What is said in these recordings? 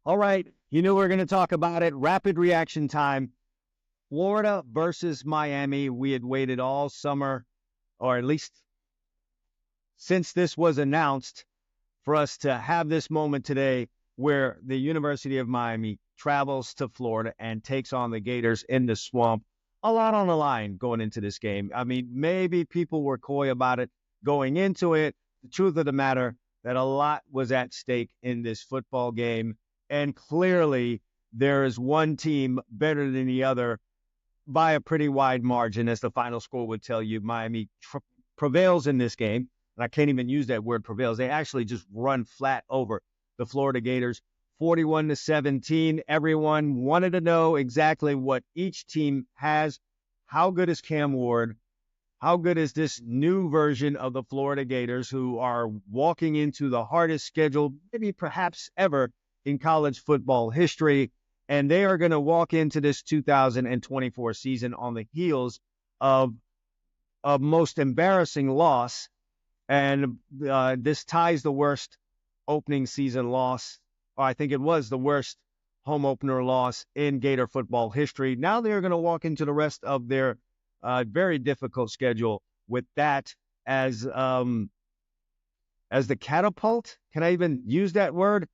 All right, you knew we were going to talk about it. Rapid reaction time. Florida versus Miami. We had waited all summer, or at least since this was announced, for us to have this moment today where the University of Miami travels to Florida and takes on the Gators in the swamp. A lot on the line going into this game. I mean, maybe people were coy about it going into it. The truth of the matter that a lot was at stake in this football game. And clearly, there is one team better than the other by a pretty wide margin, as the final score would tell you. Miami prevails in this game. And I can't even use that word prevails. They actually just run flat over the Florida Gators, 41-17. Everyone wanted to know exactly what each team has. How good is Cam Ward? How good is this new version of the Florida Gators, who are walking into the hardest schedule, maybe perhaps ever in college football history? And they are going to walk into this 2024 season on the heels of a most embarrassing loss. And this ties the worst opening season loss. Or I think it was the worst home opener loss in Gator football history. Now they're going to walk into the rest of their very difficult schedule with that as the catapult. Can I even use that word?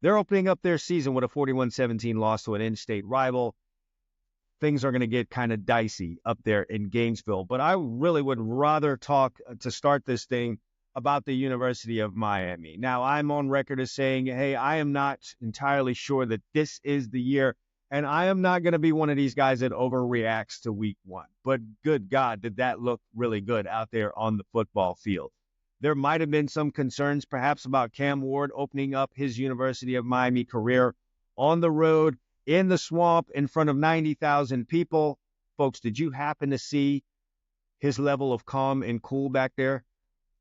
They're opening up their season with a 41-17 loss to an in-state rival. Things are going to get kind of dicey up there in Gainesville. But I really would rather talk to start this thing about the University of Miami. Now, I'm on record as saying, hey, I am not entirely sure that this is the year, and I am not going to be one of these guys that overreacts to week one. But good God, did that look really good out there on the football field. There might have been some concerns perhaps about Cam Ward opening up his University of Miami career on the road, in the swamp, in front of 90,000 people. Folks, did you happen to see his level of calm and cool back there?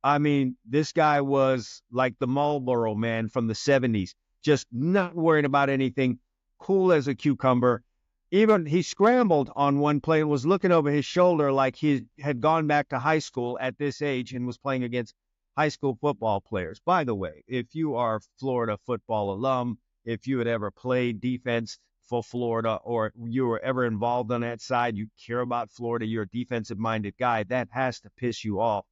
I mean, this guy was like the Marlboro man from the 70s, just not worried about anything, cool as a cucumber. Even he scrambled on one play and was looking over his shoulder like he had gone back to high school at this age and was playing against high school football players. By the way, if you are a Florida football alum, if you had ever played defense for Florida or you were ever involved on that side, you care about Florida, you're a defensive-minded guy, that has to piss you off.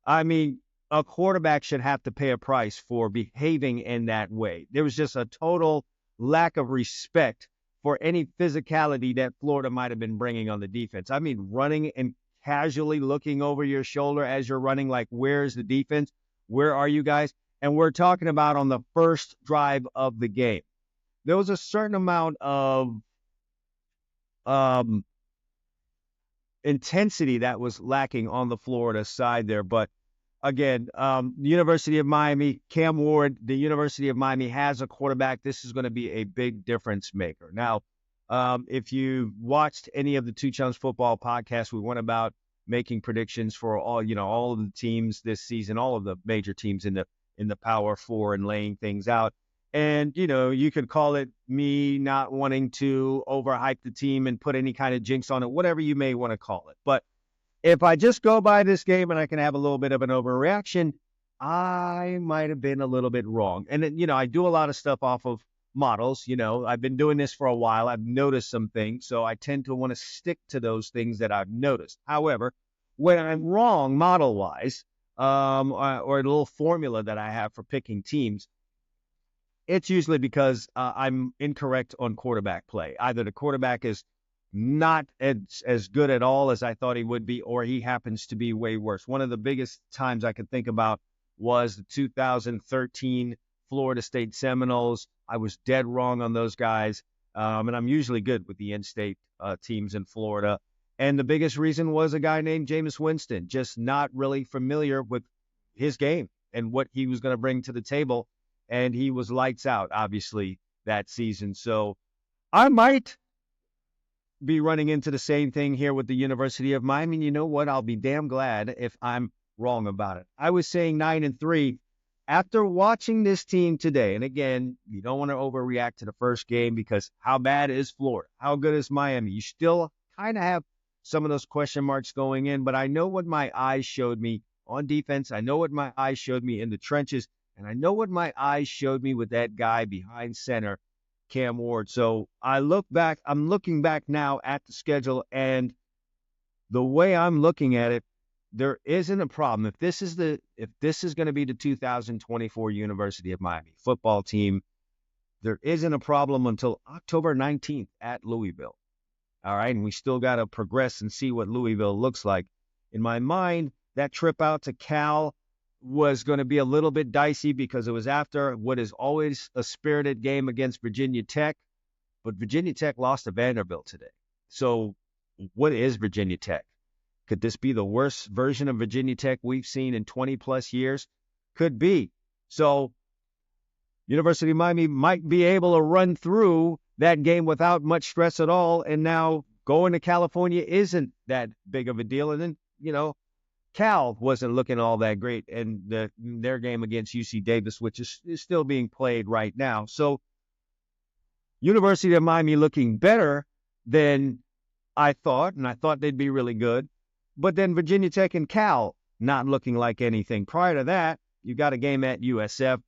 I mean, a quarterback should have to pay a price for behaving in that way. There was just a total lack of respect for any physicality that Florida might have been bringing on the defense. I mean, running and casually looking over your shoulder as you're running, like, where's the defense? Where are you guys? And we're talking about on the first drive of the game. There was a certain amount of intensity that was lacking on the Florida side there. But again, the University of Miami, Cam Ward, the University of Miami has a quarterback. This is going to be a big difference maker. Now, if you watched any of the Two Chums football podcasts, we went about making predictions for all of the teams this season, all of the major teams in the Power Four, and laying things out. And, you could call it me not wanting to overhype the team and put any kind of jinx on it, whatever you may want to call it. But if I just go by this game and I can have a little bit of an overreaction, I might have been a little bit wrong. And then, I do a lot of stuff off of models. I've been doing this for a while. I've noticed some things, so I tend to want to stick to those things that I've noticed. However, when I'm wrong model-wise, or a little formula that I have for picking teams, it's usually because I'm incorrect on quarterback play. Either the quarterback is not as good at all as I thought he would be, or he happens to be way worse. One of the biggest times I could think about was the 2013 Florida State Seminoles. I was dead wrong on those guys, and I'm usually good with the in-state teams in Florida. And the biggest reason was a guy named Jameis Winston, just not really familiar with his game and what he was going to bring to the table. And he was lights out, obviously, that season. So I might be running into the same thing here with the University of Miami. And you know what? I'll be damn glad if I'm wrong about it. I was saying 9-3 after watching this team today. And again, you don't want to overreact to the first game, because how bad is Florida? How good is Miami? You still kind of have some of those question marks going in, but I know what my eyes showed me on defense. I know what my eyes showed me in the trenches. And I know what my eyes showed me with that guy behind center Cam Ward. So I'm looking back now at the schedule, and the way I'm looking at it, there isn't a problem. If this is going to be the 2024 University of Miami football team, there isn't a problem until October 19th at Louisville. All right. And we still got to progress and see what Louisville looks like. In my mind, that trip out to Cal was going to be a little bit dicey because it was after what is always a spirited game against Virginia Tech. But Virginia Tech lost to Vanderbilt today. So what is Virginia Tech? Could this be the worst version of Virginia Tech we've seen in 20 plus years? Could be. So University of Miami might be able to run through that game without much stress at all. And now going to California isn't that big of a deal. And then, Cal wasn't looking all that great in their game against UC Davis, which is still being played right now. So University of Miami looking better than I thought, and I thought they'd be really good. But then Virginia Tech and Cal not looking like anything. Prior to that, you got a game at USF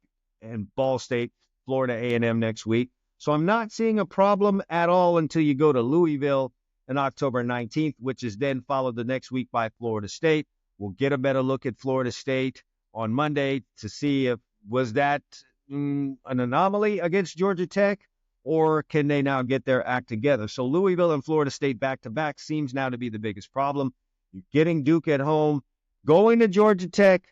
and Ball State, Florida A&M next week. So I'm not seeing a problem at all until you go to Louisville on October 19th, which is then followed the next week by Florida State. We'll get a better look at Florida State on Monday to see if was that an anomaly against Georgia Tech, or can they now get their act together? So Louisville and Florida State back-to-back seems now to be the biggest problem. You're getting Duke at home, going to Georgia Tech.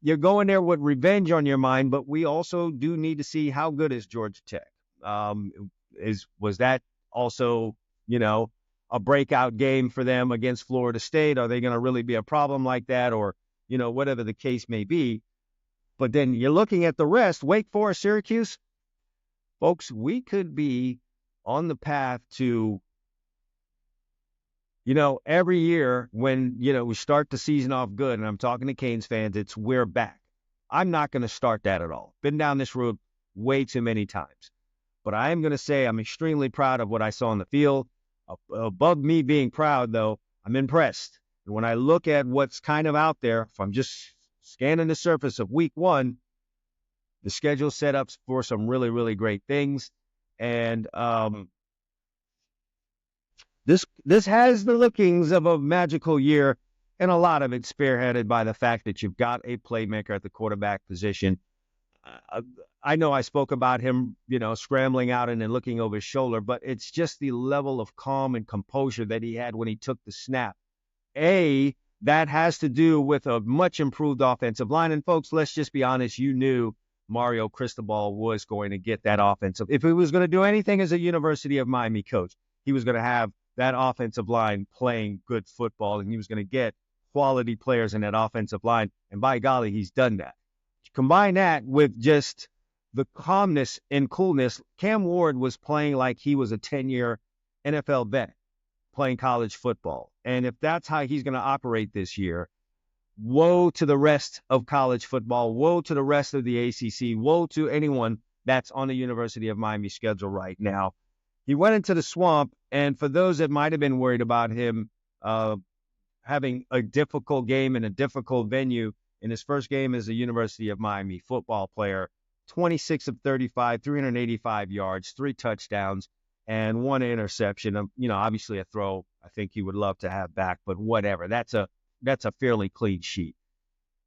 You're going there with revenge on your mind, but we also do need to see how good is Georgia Tech. Was that also, a breakout game for them against Florida State? Are they going to really be a problem like that, or, whatever the case may be? But then you're looking at the rest, Wake Forest, Syracuse. Folks, we could be on the path to, every year when, we start the season off good, and I'm talking to Canes fans, it's we're back. I'm not going to start that at all. Been down this road way too many times. But I am going to say I'm extremely proud of what I saw on the field. Above me being proud, though, I'm impressed. And when I look at what's kind of out there, if I'm just scanning the surface of week one, the schedule set up for some really, really great things. And this has the lookings of a magical year, and a lot of it spearheaded by the fact that you've got a playmaker at the quarterback position. I know I spoke about him, scrambling out and then looking over his shoulder, but it's just the level of calm and composure that he had when he took the snap. That has to do with a much improved offensive line. And folks, let's just be honest, you knew Mario Cristobal was going to get that offensive. If he was going to do anything as a University of Miami coach, he was going to have that offensive line playing good football, and he was going to get quality players in that offensive line. And by golly, he's done that. Combine that with just the calmness and coolness. Cam Ward was playing like he was a 10-year NFL vet playing college football. And if that's how he's going to operate this year, woe to the rest of college football, woe to the rest of the ACC, woe to anyone that's on the University of Miami schedule right now. He went into the swamp, and for those that might have been worried about him having a difficult game in a difficult venue, in his first game as a University of Miami football player, 26 of 35, 385 yards, 3 touchdowns, and 1 interception. Obviously a throw I think he would love to have back, but whatever. That's a fairly clean sheet.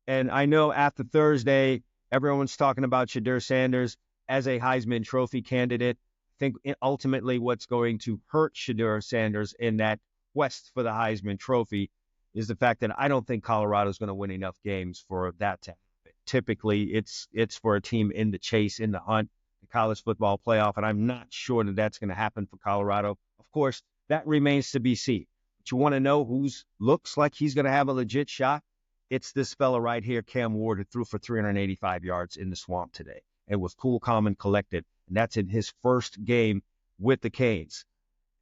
And I know after Thursday, everyone's talking about Shedeur Sanders as a Heisman Trophy candidate. I think ultimately what's going to hurt Shedeur Sanders in that quest for the Heisman Trophy is the fact that I don't think Colorado's going to win enough games for that to happen. Typically, it's for a team in the chase, in the hunt, the college football playoff, and I'm not sure that that's going to happen for Colorado. Of course, that remains to be seen. But you want to know who looks like he's going to have a legit shot? It's this fella right here, Cam Ward, who threw for 385 yards in the swamp today. And was cool, calm, and collected. And that's in his first game with the Canes.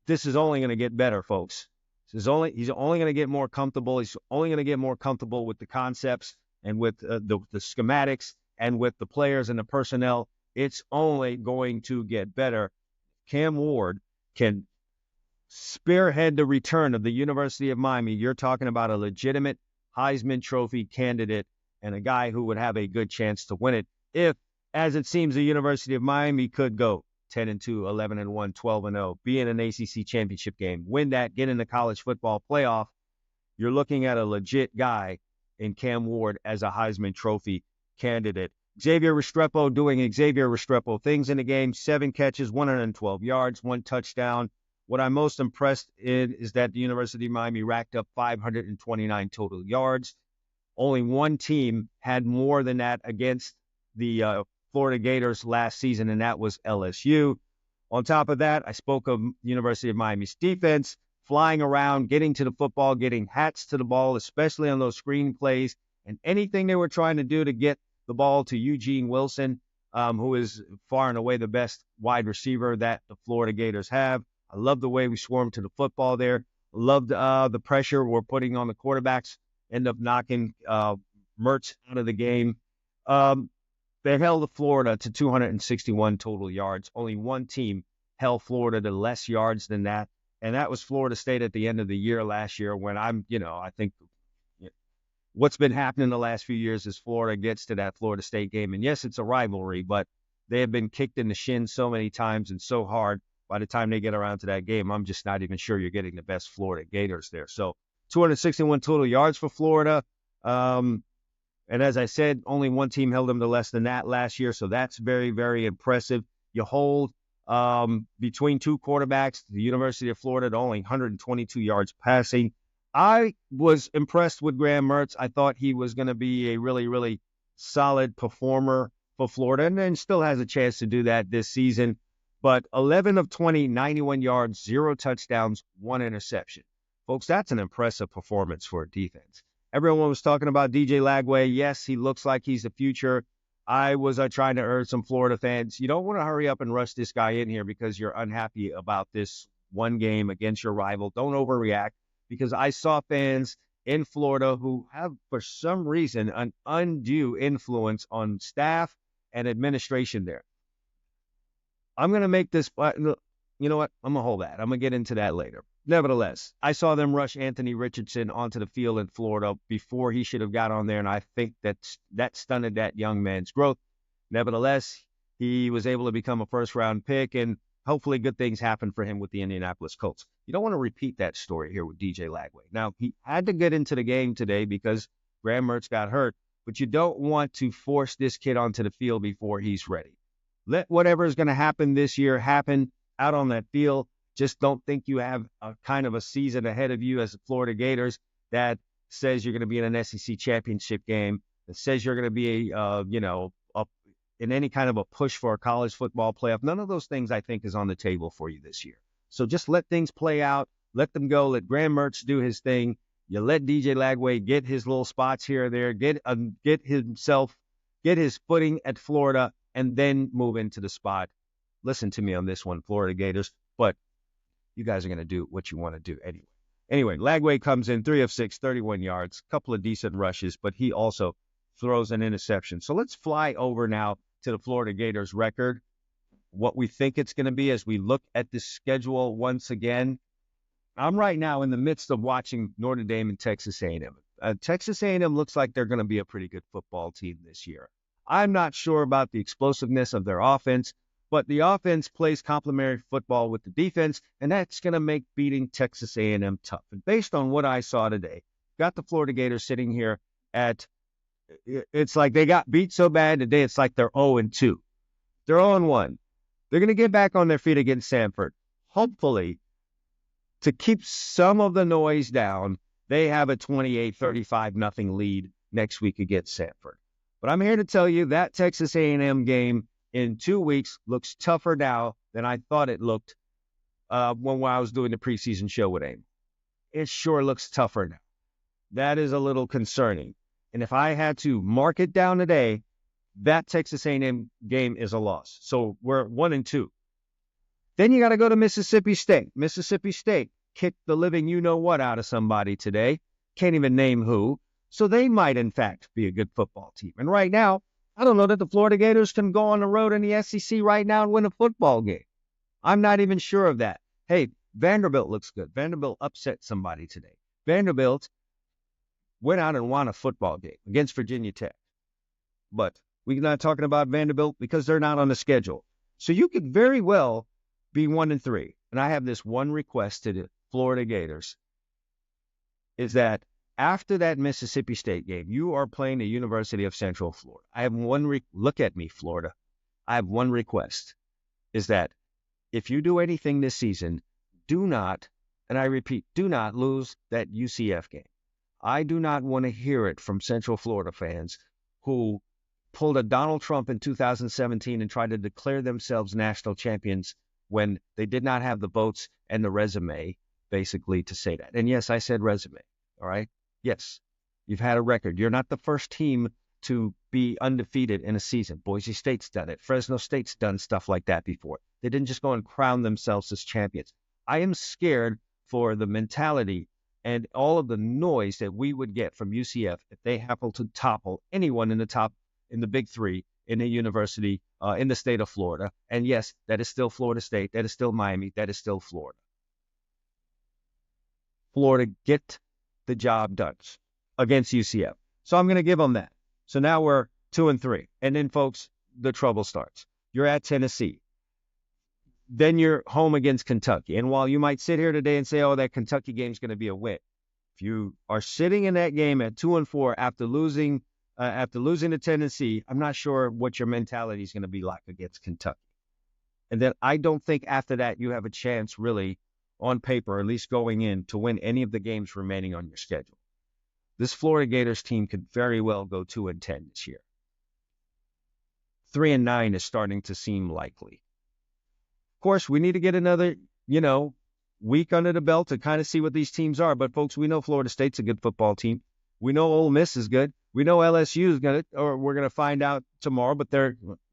This is only going to get better, folks. He's only going to get more comfortable. He's only going to get more comfortable with the concepts and with the schematics and with the players and the personnel. It's only going to get better. Cam Ward can spearhead the return of the University of Miami. You're talking about a legitimate Heisman Trophy candidate and a guy who would have a good chance to win it if, as it seems, the University of Miami could go 10-2, 11-1, 12-0, be in an ACC championship game, win that, get in the college football playoff, you're looking at a legit guy in Cam Ward as a Heisman Trophy candidate. Xavier Restrepo doing Xavier Restrepo things in the game, 7 catches, 112 yards, 1 touchdown. What I'm most impressed in is that the University of Miami racked up 529 total yards. Only one team had more than that against the Florida Gators last season, and that was LSU. On top of that, I spoke of University of Miami's defense, flying around, getting to the football, getting hats to the ball, especially on those screen plays, and anything they were trying to do to get the ball to Eugene Wilson, who is far and away the best wide receiver that the Florida Gators have. I love the way we swarmed to the football there. Loved the pressure we're putting on the quarterbacks. End up knocking Mertz out of the game. They held Florida to 261 total yards. Only one team held Florida to less yards than that, and that was Florida State at the end of the year last year when I think what's been happening the last few years is Florida gets to that Florida State game. And yes, it's a rivalry, but they have been kicked in the shin so many times and so hard. By the time they get around to that game, I'm just not even sure you're getting the best Florida Gators there. So 261 total yards for Florida. And as I said, only one team held them to less than that last year. So that's very, very impressive. You hold between two quarterbacks, the University of Florida, to only 122 yards passing. I was impressed with Graham Mertz. I thought he was going to be a really, really solid performer for Florida, and then still has a chance to do that this season. But 11 of 20, 91 yards, 0 touchdowns, 1 interception. Folks, that's an impressive performance for a defense. Everyone was talking about DJ Lagway. Yes, he looks like he's the future. I was trying to urge some Florida fans, you don't want to hurry up and rush this guy in here because you're unhappy about this one game against your rival. Don't overreact, because I saw fans in Florida who have, for some reason, an undue influence on staff and administration there. I'm going to make this, you know what? I'm going to hold that. I'm going to get into that later. Nevertheless, I saw them rush Anthony Richardson onto the field in Florida before he should have got on there, and I think that stunted that young man's growth. Nevertheless, he was able to become a first-round pick, and hopefully good things happen for him with the Indianapolis Colts. You don't want to repeat that story here with DJ Lagway. Now, he had to get into the game today because Graham Mertz got hurt, but you don't want to force this kid onto the field before he's ready. Let whatever is going to happen this year happen out on that field. Just don't think you have a kind of a season ahead of you as the Florida Gators that says you're going to be in an SEC championship game, that says you're going to be in any kind of a push for a college football playoff. None of those things, I think, is on the table for you this year. So just let things play out. Let them go. Let Graham Mertz do his thing. You let DJ Lagway get his little spots here or there, get his footing at Florida, and then move into the spot. Listen to me on this one, Florida Gators, but you guys are going to do what you want to do anyway. Anyway, Lagway comes in 3 of 6, 31 yards, couple of decent rushes, but he also throws an interception. So let's fly over now to the Florida Gators record, what we think it's going to be as we look at the schedule once again. I'm right now in the midst of watching Notre Dame and Texas A&M. Texas A&M looks like they're going to be a pretty good football team this year. I'm not sure about the explosiveness of their offense, but the offense plays complementary football with the defense, and that's going to make beating Texas A&M tough. And based on what I saw today, got the Florida Gators sitting here it's like they got beat so bad today, it's like they're 0-2. They're 0-1. They're going to get back on their feet against Samford. Hopefully, to keep some of the noise down, they have a 28-35 lead next week against Samford. But I'm here to tell you that Texas A&M game in 2 weeks looks tougher now than I thought it looked when I was doing the preseason show with AIM. It sure looks tougher now. That is a little concerning. And if I had to mark it down today, that Texas A&M game is a loss. So we're 1-2. Then you got to go to Mississippi State. Mississippi State kicked the living you-know-what out of somebody today. Can't even name who. So they might, in fact, be a good football team. And right now, I don't know that the Florida Gators can go on the road in the SEC right now and win a football game. I'm not even sure of that. Hey, Vanderbilt looks good. Vanderbilt upset somebody today. Vanderbilt went out and won a football game against Virginia Tech. But we're not talking about Vanderbilt because they're not on the schedule. So you could very well be 1-3. And I have this one request to the Florida Gators is that after that Mississippi State game, you are playing the University of Central Florida. I have look at me, Florida. I have one request is that if you do anything this season, do not, and I repeat, do not lose that UCF game. I do not want to hear it from Central Florida fans who pulled a Donald Trump in 2017 and tried to declare themselves national champions when they did not have the votes and the resume, basically, to say that. And yes, I said resume, all right? Yes, you've had a record. You're not the first team to be undefeated in a season. Boise State's done it. Fresno State's done stuff like that before. They didn't just go and crown themselves as champions. I am scared for the mentality and all of the noise that we would get from UCF if they happen to topple anyone in the big three in the university in the state of Florida. And yes, that is still Florida State. That is still Miami. That is still Florida. Florida, get the job done against UCF. So I'm going to give them that. So now we're 2-3. And then, folks, the trouble starts. You're at Tennessee. Then you're home against Kentucky. And while you might sit here today and say, oh, that Kentucky game's going to be a win, if you are sitting in that game at 2-4 after losing to Tennessee, I'm not sure what your mentality is going to be like against Kentucky. And then I don't think after that you have a chance really on paper, at least going in, to win any of the games remaining on your schedule. This Florida Gators team could very well go 2-10 this year. 3-9 is starting to seem likely. Of course, we need to get another, week under the belt to kind of see what these teams are. But folks, we know Florida State's a good football team. We know Ole Miss is good. We know LSU is good, or we're going to find out tomorrow, but they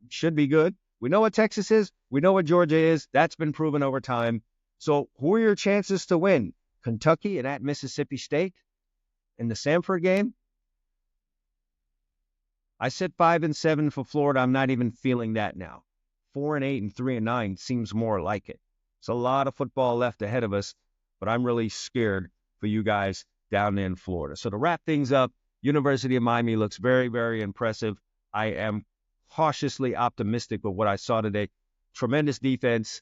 should be good. We know what Texas is. We know what Georgia is. That's been proven over time. So who are your chances to win? Kentucky and at Mississippi State in the Samford game? I said 5-7 for Florida. I'm not even feeling that now. 4-8 and 3-9 seems more like it. It's a lot of football left ahead of us, but I'm really scared for you guys down in Florida. So to wrap things up, University of Miami looks very, very impressive. I am cautiously optimistic with what I saw today. Tremendous defense,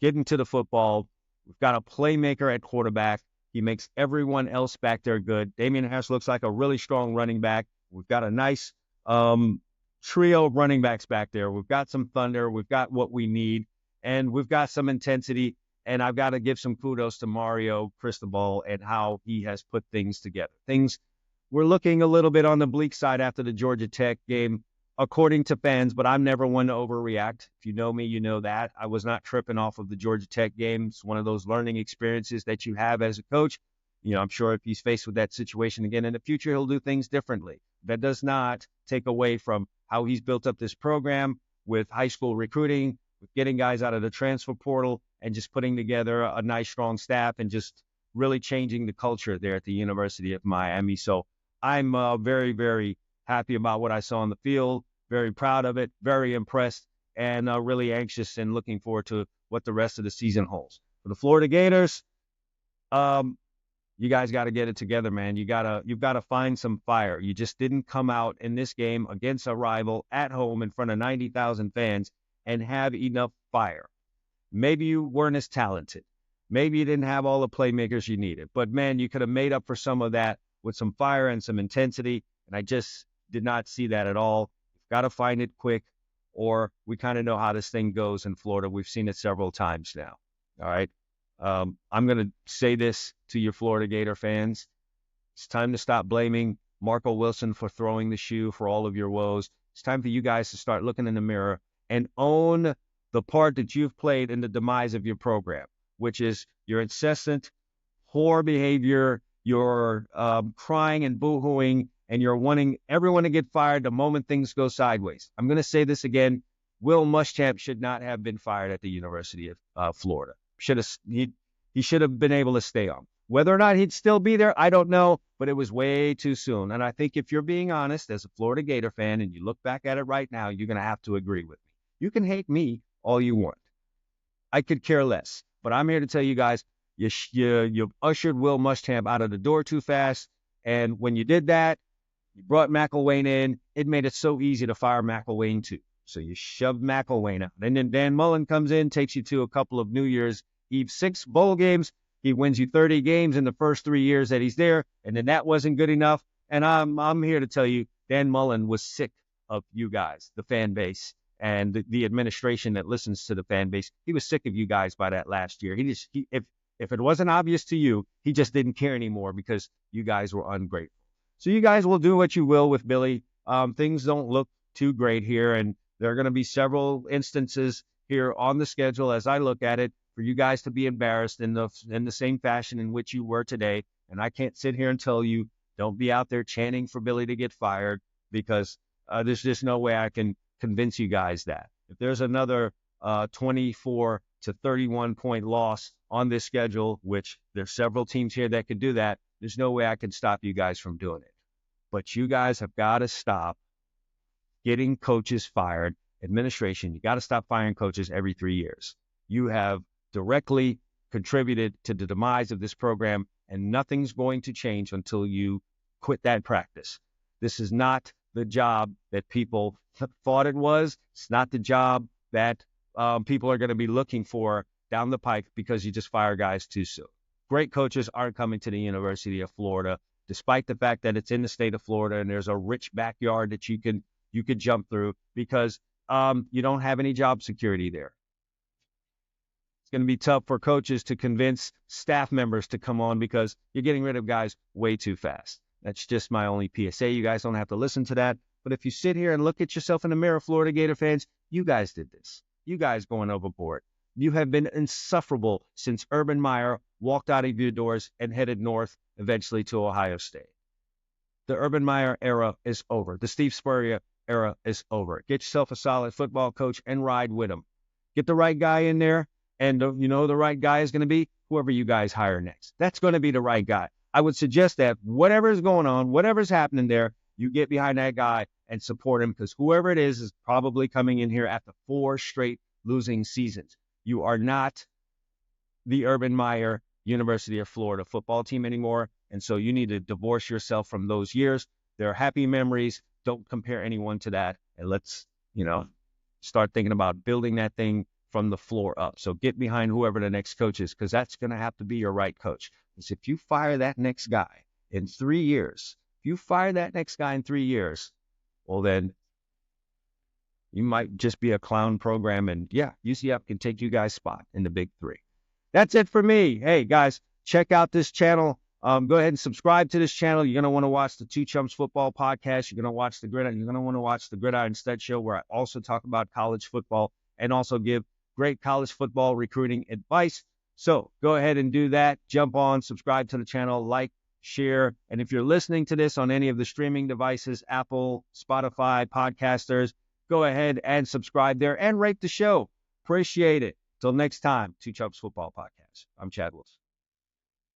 getting to the football. We've got a playmaker at quarterback. He makes everyone else back there good. Damian Harris looks like a really strong running back. We've got a nice trio of running backs back there. We've got some thunder. We've got what we need. And we've got some intensity. And I've got to give some kudos to Mario Cristobal and how he has put things together. Things were looking a little bit on the bleak side after the Georgia Tech game, according to fans, but I'm never one to overreact. If you know me, you know that. I was not tripping off of the Georgia Tech game. It's one of those learning experiences that you have as a coach. I'm sure if he's faced with that situation again in the future, he'll do things differently. That does not take away from how he's built up this program with high school recruiting, with getting guys out of the transfer portal, and just putting together a nice, strong staff and just really changing the culture there at the University of Miami. So I'm very, very happy about what I saw on the field, very proud of it, very impressed, and really anxious and looking forward to what the rest of the season holds. For the Florida Gators, you guys got to get it together, man. You've got to find some fire. You just didn't come out in this game against a rival at home in front of 90,000 fans and have enough fire. Maybe you weren't as talented. Maybe you didn't have all the playmakers you needed. But, man, you could have made up for some of that with some fire and some intensity, and I just did not see that at all. You've got to find it quick, or we kind of know how this thing goes in Florida. We've seen it several times now. All right? I'm going to say this to your Florida Gator fans. It's time to stop blaming Marco Wilson for throwing the shoe for all of your woes. It's time for you guys to start looking in the mirror and own the part that you've played in the demise of your program, which is your incessant, poor behavior, your crying and boo-hooing, and you're wanting everyone to get fired the moment things go sideways. I'm going to say this again. Will Muschamp should not have been fired at the University of Florida. He should have been able to stay on. Whether or not he'd still be there, I don't know, but it was way too soon. And I think if you're being honest as a Florida Gator fan and you look back at it right now, you're going to have to agree with me. You can hate me all you want. I could care less. But I'm here to tell you guys, you ushered Will Muschamp out of the door too fast. And when you did that, you brought McElwain in. It made it so easy to fire McElwain too. So you shove McElwain out. And then Dan Mullen comes in, takes you to a couple of New Year's Eve 6 bowl games. He wins you 30 games in the first 3 years that he's there, and then that wasn't good enough. And I'm here to tell you, Dan Mullen was sick of you guys, the fan base, and the administration that listens to the fan base. He was sick of you guys by that last year. If it wasn't obvious to you, he just didn't care anymore because you guys were ungrateful. So you guys will do what you will with Billy. Things don't look too great here, and there are going to be several instances here on the schedule as I look at it for you guys to be embarrassed in the same fashion in which you were today. And I can't sit here and tell you, don't be out there chanting for Billy to get fired, because there's just no way I can convince you guys that. If there's another 24 to 31 point loss on this schedule, which there's several teams here that could do that, there's no way I can stop you guys from doing it. But you guys have got to stop getting coaches fired. Administration, you got to stop firing coaches every 3 years. You have directly contributed to the demise of this program, and nothing's going to change until you quit that practice. This is not the job that people thought it was. It's not the job that people are going to be looking for down the pike because you just fire guys too soon. Great coaches aren't coming to the University of Florida, despite the fact that it's in the state of Florida and there's a rich backyard that you could jump through, because you don't have any job security there. It's going to be tough for coaches to convince staff members to come on because you're getting rid of guys way too fast. That's just my only PSA. You guys don't have to listen to that. But if you sit here and look at yourself in the mirror, Florida Gator fans, you guys did this. You guys going overboard. You have been insufferable since Urban Meyer walked out of your doors and headed north, eventually to Ohio State. The Urban Meyer era is over. The Steve Spurrier era is over. Get yourself a solid football coach and ride with him. Get the right guy in there, and the right guy is going to be whoever you guys hire next. That's going to be the right guy. I would suggest that whatever's going on, whatever's happening there, you get behind that guy and support him, because whoever it is probably coming in here after 4 straight losing seasons. You are not the Urban Meyer University of Florida football team anymore, and so you need to divorce yourself from those years. They're happy memories. Don't compare anyone to that, and let's start thinking about building that thing from the floor up. So get behind whoever the next coach is, because that's going to have to be your right coach. Because if you fire that next guy in 3 years, well, then you might just be a clown program, and UCF can take you guys' spot in the Big Three. That's it for me. Hey, guys, check out this channel. Go ahead and subscribe to this channel. You're going to want to watch the Two Chumps Football Podcast. You're going to watch the Gridiron. You're going to want to watch the Gridiron Stud Show, where I also talk about college football and also give great college football recruiting advice. So go ahead and do that. Jump on, subscribe to the channel, like, share. And if you're listening to this on any of the streaming devices, Apple, Spotify, podcasters, go ahead and subscribe there and rate the show. Appreciate it. Till next time, Two Chumps Football Podcast. I'm Chad Wilson.